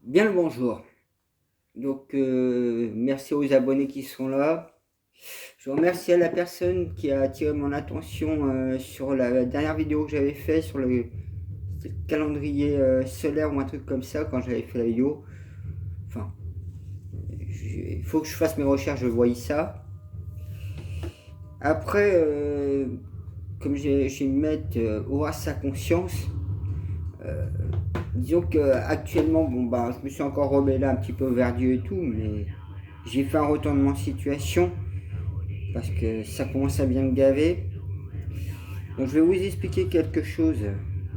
Bien le bonjour. Donc, merci aux abonnés qui sont là. Je remercie à la personne qui a attiré mon attention sur la dernière vidéo que j'avais fait sur le calendrier solaire ou un truc comme ça quand j'avais fait la vidéo. Enfin, il faut que je fasse mes recherches, je voyais ça. Après, comme j'ai une mettre aura sa conscience. Disons que actuellement, je me suis encore rebellé un petit peu vers Dieu et tout, mais j'ai fait un retournement de situation parce que ça commence à bien me gaver. Donc je vais vous expliquer quelque chose.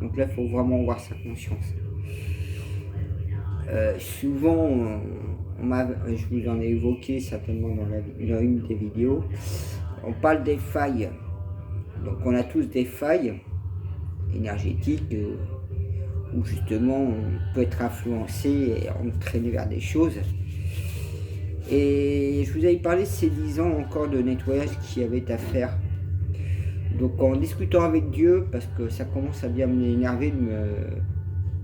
Donc là, il faut vraiment voir sa conscience. Souvent, je vous en ai évoqué certainement dans une des vidéos, on parle des failles. Donc on a tous des failles énergétiques où justement on peut être influencé et entraîné vers des choses. Et je vous avais parlé ces 10 ans encore de nettoyage qu'il y avait à faire. Donc en discutant avec Dieu, parce que ça commence à bien m'énerver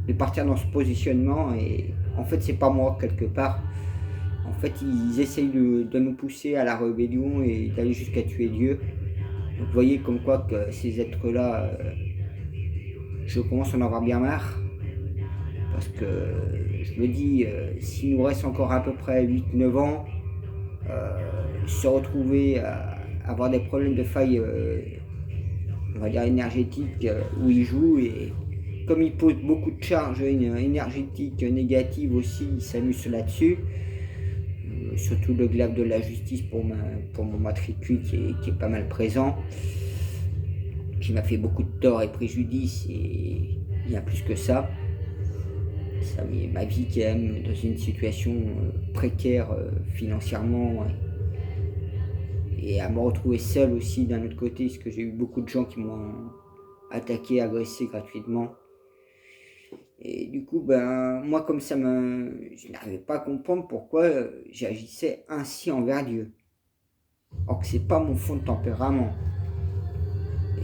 de partir dans ce positionnement, et en fait c'est pas moi quelque part. En fait ils essayent de nous pousser à la rébellion et d'aller jusqu'à tuer Dieu. Donc vous voyez comme quoi que ces êtres-là, je commence à en avoir bien marre. Parce que je me dis, s'il nous reste encore à peu près 8-9 ans, se retrouver à avoir des problèmes de faille, on va dire énergétiques, où ils jouent, et comme ils posent beaucoup de charges énergétiques négatives aussi, ils s'amusent là-dessus. Surtout le glaive de la justice pour mon matricule qui est pas mal présent, qui m'a fait beaucoup de tort et préjudice, et il y a plus que ça. Ça met ma vie quand même dans une situation précaire financièrement, et à me retrouver seul aussi d'un autre côté, parce que j'ai eu beaucoup de gens qui m'ont attaqué, agressé gratuitement. Et du coup, moi comme ça, je n'arrivais pas à comprendre pourquoi j'agissais ainsi envers Dieu. Alors que c'est pas mon fond de tempérament.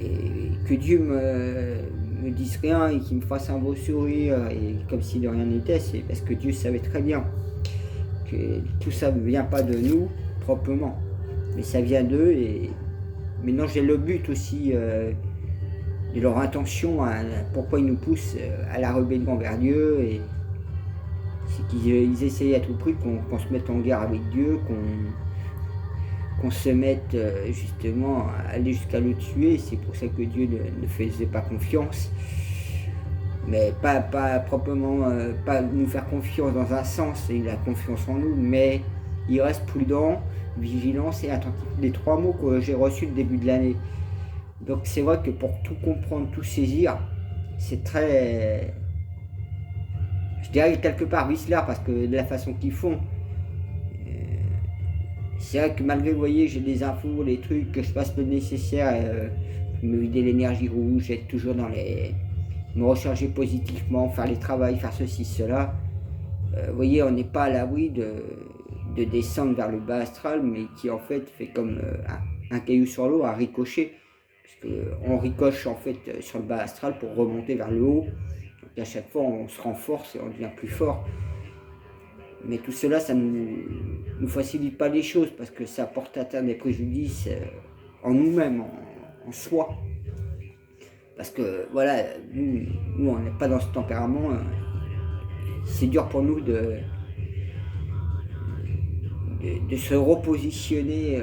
Et que Dieu me dise rien et qu'il me fasse un beau sourire, et comme si de rien n'était, c'est parce que Dieu savait très bien que tout ça ne vient pas de nous proprement, mais ça vient d'eux. Et maintenant j'ai le but aussi de leur intention, pourquoi ils nous poussent à la rébellion envers Dieu, et c'est qu'ils essayent à tout prix qu'on se mette en guerre avec Dieu, qu'on se mette justement à aller jusqu'à le tuer. C'est pour ça que Dieu ne faisait pas confiance, mais pas proprement, pas nous faire confiance dans un sens, il a confiance en nous, mais il reste prudent, vigilance et attentif. Les 3 mots que j'ai reçus le début de l'année. Donc c'est vrai que pour tout comprendre, tout saisir, c'est très, je dirais quelque part vicelard, parce que de la façon qu'ils font, c'est vrai que malgré, vous voyez, j'ai des infos, les trucs, que je fasse le nécessaire, me vider l'énergie rouge, être toujours dans me recharger positivement, faire les travails, faire ceci, cela. Vous voyez, on n'est pas à l'abri de descendre vers le bas astral, mais qui en fait fait comme un caillou sur l'eau, un ricochet. Parce qu'on ricoche en fait sur le bas astral pour remonter vers le haut. Donc à chaque fois, on se renforce et on devient plus fort. Mais tout cela, ça ne nous facilite pas les choses, parce que ça porte atteinte des préjudices en nous-mêmes, en soi. Parce que voilà, nous on n'est pas dans ce tempérament. C'est dur pour nous de se repositionner.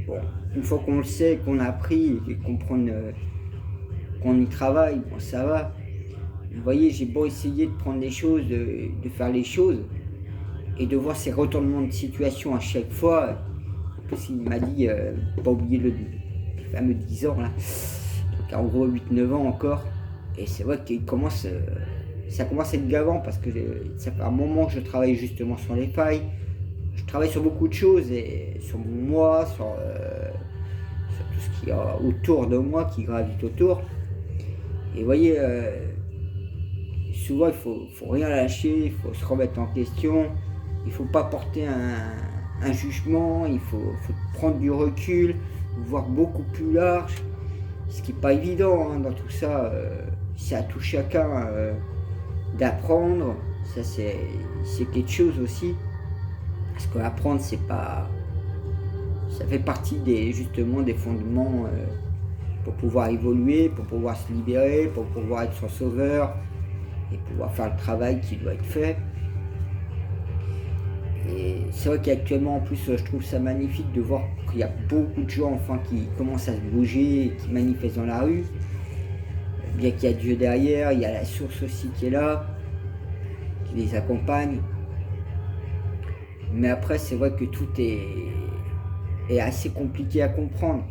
Bon, une fois qu'on le sait, qu'on a appris et qu'on y travaille, bon, ça va. Vous voyez, j'ai beau essayer de prendre les choses, de faire les choses, et de voir ces retournements de situation à chaque fois. En plus, il m'a dit, pas oublier le fameux 10 ans là, donc en gros 8-9 ans encore. Et c'est vrai que ça commence à être gavant, parce que ça fait un moment que je travaille justement sur les failles. Je travaille sur beaucoup de choses, et sur moi, sur tout ce qu'il y a autour de moi, qui gravite autour. Et vous voyez, souvent il faut rien lâcher, il faut se remettre en question, il ne faut pas porter un jugement, il faut prendre du recul, voir beaucoup plus large, ce qui n'est pas évident dans tout ça. C'est à tout chacun d'apprendre, Ça c'est quelque chose aussi. Parce qu'apprendre, c'est pas. Ça fait partie justement des fondements pour pouvoir évoluer, pour pouvoir se libérer, pour pouvoir être son sauveur et pouvoir faire le travail qui doit être fait. Et c'est vrai qu'actuellement, en plus, je trouve ça magnifique de voir qu'il y a beaucoup de gens enfin qui commencent à se bouger et qui manifestent dans la rue. Bien qu'il y a Dieu derrière, il y a la source aussi qui est là, qui les accompagne. Mais après, c'est vrai que tout est assez compliqué à comprendre.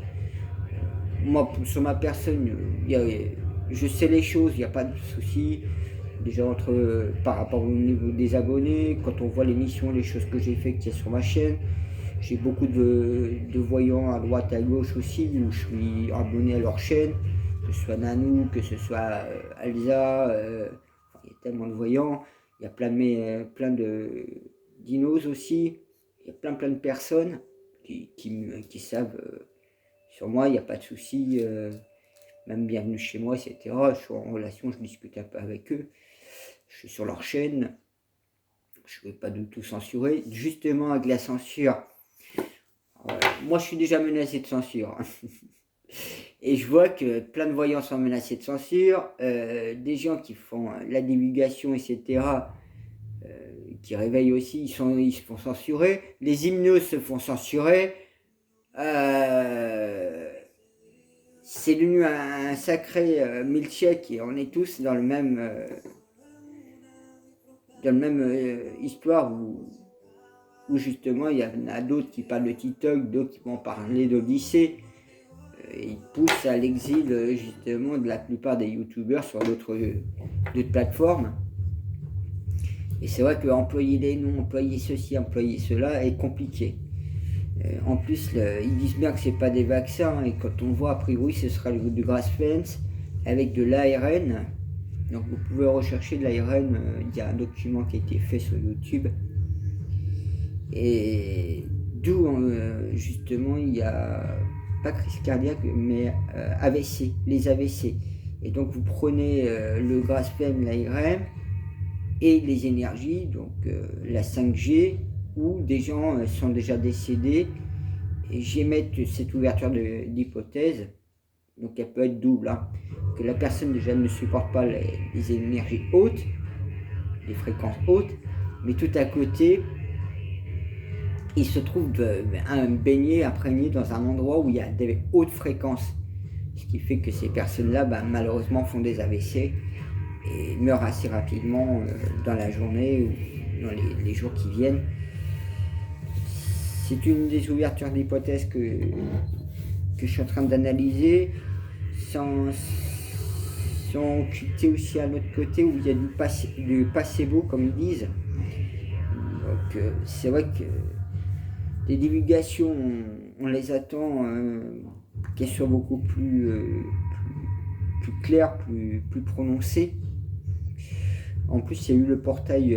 Moi, sur ma personne, je sais les choses, il n'y a pas de souci. Déjà par rapport au niveau des abonnés, quand on voit l'émission, les choses que j'ai faites qu'il y a sur ma chaîne, j'ai beaucoup de voyants à droite, à gauche aussi, où je suis abonné à leur chaîne, que ce soit Nanou, que ce soit Elsa, il y a tellement de voyants, il y a plein de dinos aussi, il y a plein de personnes qui savent sur moi, il n'y a pas de souci, même bienvenue chez moi, etc. Je suis en relation, je discute un peu avec eux, je suis sur leur chaîne, je ne vais pas du tout censurer, justement avec la censure. Moi, je suis déjà menacé de censure. Et je vois que plein de voyants sont menacés de censure, des gens qui font la divulgation, etc., qui réveillent aussi, ils se font censurer, les hymnos se font censurer, c'est devenu un sacré milkshake et on est tous dans le même histoire où justement il y en a d'autres qui parlent de TikTok, d'autres qui vont parler d'Odyssée. Ils poussent à l'exil justement de la plupart des youtubeurs sur d'autres plateformes. Et c'est vrai qu'employer des noms, employer ceci, employer cela est compliqué. En plus, ils disent bien que c'est pas des vaccins et quand on voit a priori ce sera du grass fence avec de l'ARN. Donc vous pouvez rechercher de l'ARN, il y a un document qui a été fait sur YouTube. Et d'où justement il y a pas crise cardiaque mais AVC, les AVC. Et donc vous prenez le grasphem, l'ARN et les énergies, donc la 5G, où des gens sont déjà décédés. Et j'émets cette ouverture d'hypothèse, donc elle peut être double, hein, que la personne déjà ne supporte pas les énergies hautes, les fréquences hautes, mais tout à côté, il se trouve baigné, imprégné dans un endroit où il y a des hautes fréquences, ce qui fait que ces personnes-là, malheureusement, font des AVC et meurent assez rapidement dans la journée ou dans les jours qui viennent. C'est une des ouvertures d'hypothèses que je suis en train d'analyser, sans occulter aussi à l'autre côté où il y a du placebo, comme ils disent. Donc c'est vrai que les divulgations, on les attend qu'elles soient beaucoup plus claires, plus prononcées. En plus, il y a eu le portail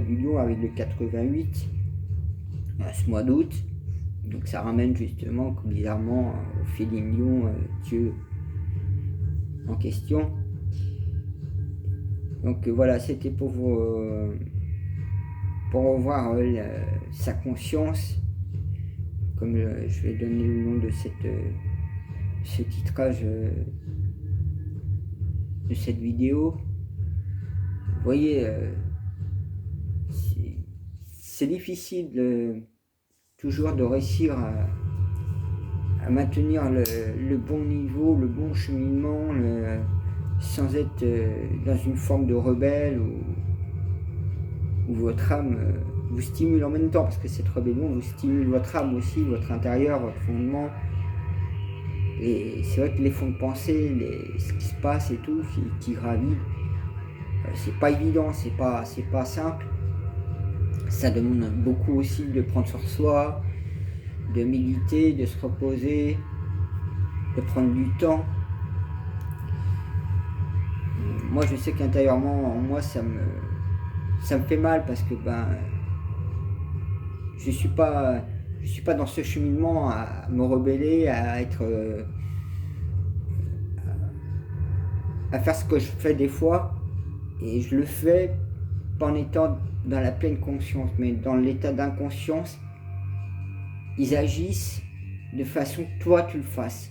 du lion avec le 88 ce mois d'août. Donc ça ramène justement, bizarrement, au Féline Lion, Dieu en question. Donc voilà, c'était pour revoir sa conscience, comme je vais donner le nom de ce titrage de cette vidéo. Vous voyez, c'est difficile toujours de réussir à maintenir le bon niveau, le bon cheminement, sans être dans une forme de rebelle où votre âme vous stimule en même temps, parce que cette rébellion vous stimule votre âme aussi, votre intérieur, votre fondement. Et c'est vrai que les fonds de pensée, ce qui se passe et tout, qui gravit, c'est pas évident, c'est pas simple. Ça demande beaucoup aussi de prendre sur soi, de méditer, de se reposer, de prendre du temps. Moi, je sais qu'intérieurement, en moi, ça me fait mal parce que je suis pas dans ce cheminement à me rebeller, à être à faire ce que je fais des fois. Et je le fais pas en étant dans la pleine conscience, mais dans l'état d'inconscience, ils agissent de façon que toi tu le fasses.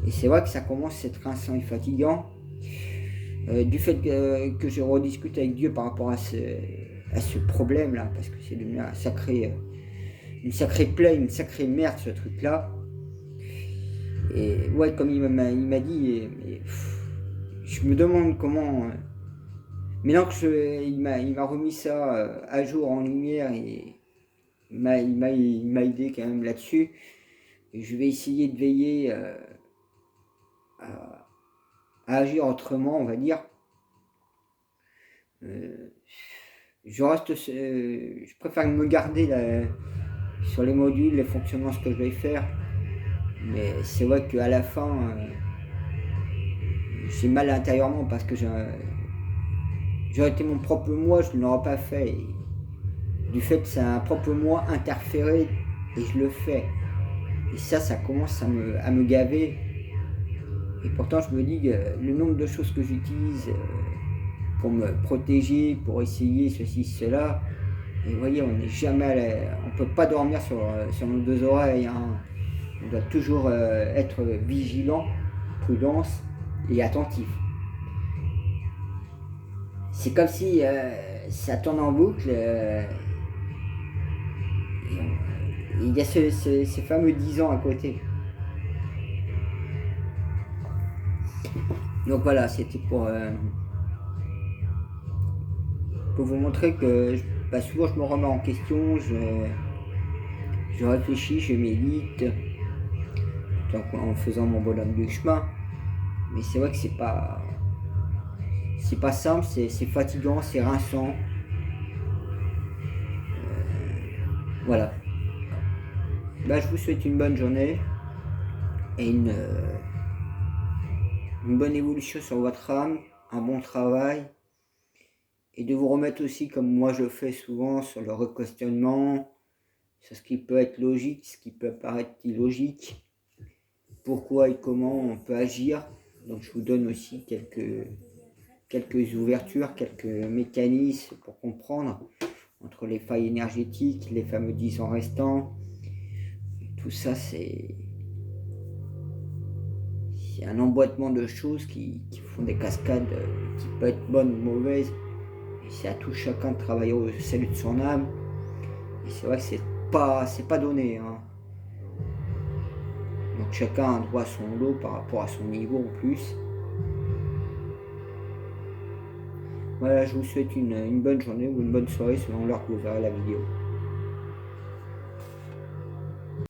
Et c'est vrai que ça commence à être rinçant et fatigant. Du fait que je rediscute avec Dieu par rapport à ce problème-là, parce que c'est devenu une sacrée plaie, une sacrée merde ce truc-là. Et ouais, comme il m'a dit, je me demande comment. Maintenant il m'a remis ça à jour en lumière et il m'a aidé quand même là-dessus. Et je vais essayer de veiller à agir autrement, on va dire. Je préfère me garder sur les modules, les fonctionnements, ce que je vais faire. Mais c'est vrai qu'à la fin, j'ai mal intérieurement parce que j'aurais été mon propre moi, je ne l'aurais pas fait. Et du fait que c'est un propre moi interféré et je le fais. Et ça commence à me gaver. Et pourtant, je me dis que le nombre de choses que j'utilise pour me protéger, pour essayer ceci, cela. Et vous voyez, on n'est jamais on peut pas dormir sur nos deux oreilles. Hein. On doit toujours être vigilant, prudence et attentif. C'est comme si ça tourne en boucle. Il y a ces fameux 10 ans à côté. Donc voilà, c'était pour vous montrer que souvent je me remets en question, je réfléchis, je médite, en faisant mon bonhomme de chemin. Mais c'est vrai que c'est pas simple, c'est fatigant, c'est rinçant. Voilà. Je vous souhaite une bonne journée et une bonne évolution sur votre âme, un bon travail. Et de vous remettre aussi, comme moi je fais souvent, sur le re-questionnement, sur ce qui peut être logique, ce qui peut paraître illogique, pourquoi et comment on peut agir. Donc je vous donne aussi quelques ouvertures, quelques mécanismes pour comprendre entre les failles énergétiques, les fameux 10 ans restants. Tout ça, c'est un emboîtement de choses qui font des cascades qui peuvent être bonnes ou mauvaises. Et c'est à tout chacun de travailler au salut de son âme. Et c'est vrai que c'est pas donné. Hein. Donc chacun a droit à son lot par rapport à son niveau en plus. Voilà, je vous souhaite une bonne journée ou une bonne soirée selon l'heure que vous verrez la vidéo.